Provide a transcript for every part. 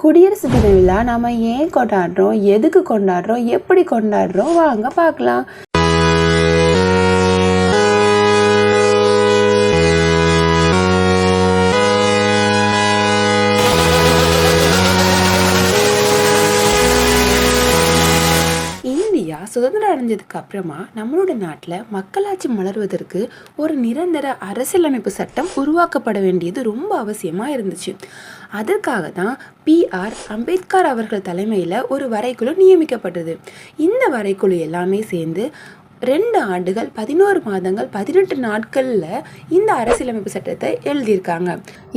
குடியரசு தின விழா நம்ம ஏன் கொண்டாடுறோம், எதுக்கு கொண்டாடுறோம், எப்படி கொண்டாடுறோம், வாங்க பார்க்கலாம். இந்தியா சுதந்திரம் அடைஞ்சதுக்கு அப்புறமா நம்மளோட நாட்டில் மக்களாட்சி மலர்வதற்கு ஒரு நிரந்தர அரசியலமைப்பு சட்டம் உருவாக்கப்பட வேண்டியது ரொம்ப அவசியமாக இருந்துச்சு. அதற்காக தான் PR அம்பேத்கர் அவர்கள் தலைமையில் ஒரு வரைக்குழு நியமிக்கப்பட்டது. இந்த வரைக்குழு எல்லாமே சேர்ந்து 2 ஆண்டுகள் 11 மாதங்கள் 18 நாட்களில் இந்த அரசியலமைப்பு சட்டத்தை எழுதியிருக்காங்க.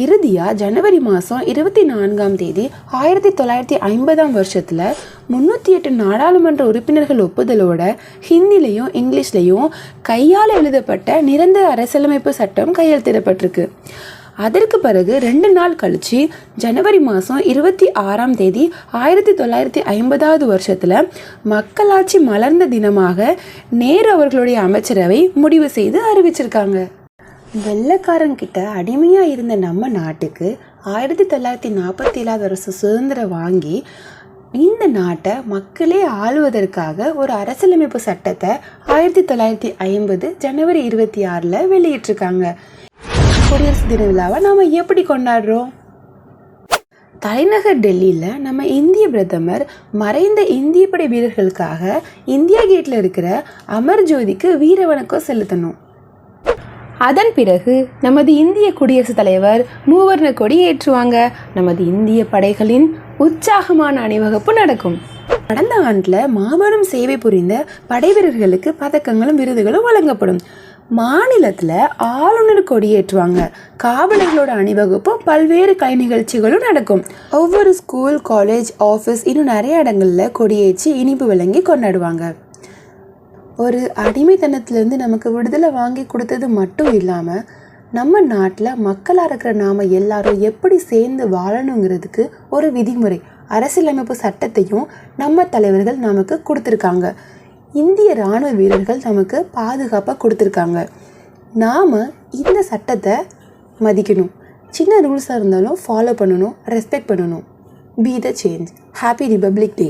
இறுதியாக ஜனவரி மாதம் 24ஆம் தேதி 1950ஆம் வருஷத்தில் 308 நாடாளுமன்ற உறுப்பினர்கள் ஒப்புதலோட ஹிந்திலையும் இங்கிலீஷ்லையும் கையால் எழுதப்பட்ட நிரந்தர அரசியலமைப்பு சட்டம் கையெழுத்திடப்பட்டிருக்கு. அதற்கு பிறகு 2 நாள் கழிச்சு ஜனவரி மாதம் 26ஆம் தேதி 1950ஆவது வருஷத்தில் மக்களாட்சி மலர்ந்த தினமாக நேரு அவர்களுடைய அமைச்சரவை முடிவு செய்து அறிவிச்சிருக்காங்க. வெள்ளைக்காரங்கிட்ட அடிமையாக இருந்த நம்ம நாட்டுக்கு 1947ஆவது வருஷம் சுதந்திரம் வாங்கி இந்த நாட்டை மக்களே ஆளுவதற்காக ஒரு அரசியலமைப்பு சட்டத்தை 1950 ஜனவரி 26 வெளியிட்டிருக்காங்க. குடியரசு தின விழாவை நாம் எப்படி கொண்டாடுறோம்? தலைநகர் டெல்லியில் நம்ம இந்திய பிரதமர் மறைந்த இந்திய படை வீரர்களுக்காக இந்தியா கேட்டில் இருக்கிற அமர் ஜோதிக்கு வீர வணக்கம் செலுத்தணும். அதன் பிறகு நமது இந்திய குடியரசுத் தலைவர் மூவர்ண கொடி ஏற்றுவாங்க. நமது இந்திய படைகளின் உற்சாகமான அணிவகுப்பு நடக்கும். கடந்த ஆண்டில் மாபெரும் சேவை புரிந்த படை வீரர்களுக்கு பதக்கங்களும் விருதுகளும் வழங்கப்படும். மாநிலத்தில் ஆளுநர் கொடியேற்றுவாங்க. காவலர்களோட அணிவகுப்பும் பல்வேறு கலை நிகழ்ச்சிகளும் நடக்கும். ஒவ்வொரு ஸ்கூல், காலேஜ், ஆஃபீஸ் இன்னும் நிறைய இடங்களில் கொடியேற்றி இனிப்பு வழங்கி கொண்டாடுவாங்க. ஒரு அடிமைத்தனத்திலேருந்து நமக்கு விடுதலை வாங்கி கொடுத்தது மட்டும் இல்லாமல் நம்ம நாட்டில் மக்களாக இருக்கிற நாம் எல்லாரும் எப்படி சேர்ந்து வாழணுங்கிறதுக்கு ஒரு விதிமுறை, அரசியலமைப்பு சட்டத்தையும் நம்ம தலைவர்கள் நமக்கு கொடுத்துருக்காங்க. இந்திய இராணுவ வீரர்கள் நமக்கு பாதுகாப்பாக கொடுத்துருக்காங்க. நாம் இந்த சட்டத்தை மதிக்கணும். சின்ன ரூல்ஸாக இருந்தாலும் ஃபாலோ பண்ணணும், ரெஸ்பெக்ட் பண்ணணும். Be the change. Happy republic day.